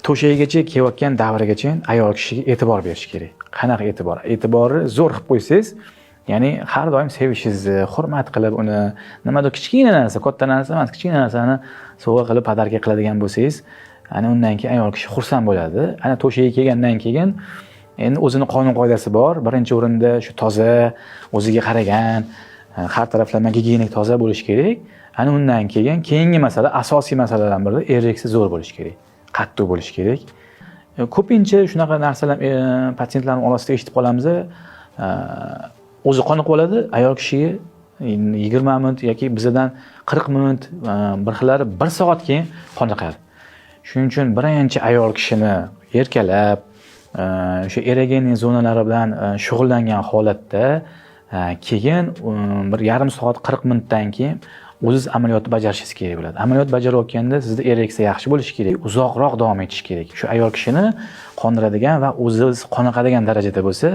to'shagigacha kelayotgan davrigacha ayol kishiga e'tibor berish kerak. Qanaqa e'tibor? E'tiborni zo'r qilib qo'ysangiz, ya'ni har doim sevishingizni, hurmat qilib uni nimadir kichkina narsa, katta narsa emas, kichkina narsani sovg'a qilib podarka qiladigan bo'lsangiz, ana undan keyin ayol kishi xursand bo'ladi. Ana to'shaga kelgandan keyin endi o'zini qonun qoidasi bor. Birinchi o'rinda shu toza, o'ziga qaragan, har taraflama gigiyenik toza bo'lish kerak. Ana undan keyin keyingi masala, asosiy masalalardan biri ereksiya zo'r bo'lish kerak. Qattiq bo'lish kerak. Ko'pincha shunaqa narsalar patsientlarning orasida eshitib qolamiz. O'zi qoniqib oladi, ayol kishiga 20 minut yoki bizdan 40 minut, bir xillari 1 soat keyin qoniqadi. Shuning uchun birinchi ayol kishini erkalab, o'sha erogenniy zonalari bilan shug'ullangan holatda keyin bir yarim soat 40 minutdan keyin o'zingiz amaliyotni bajarishingiz kerak bo'ladi. Amaliyot bajarayotganda sizda ereksiya yaxshi bo'lishi kerak, uzoqroq davom etishi kerak. Shu ayol kishini qondiradigan va o'zingiz qoniqadigan darajada bo'lsa,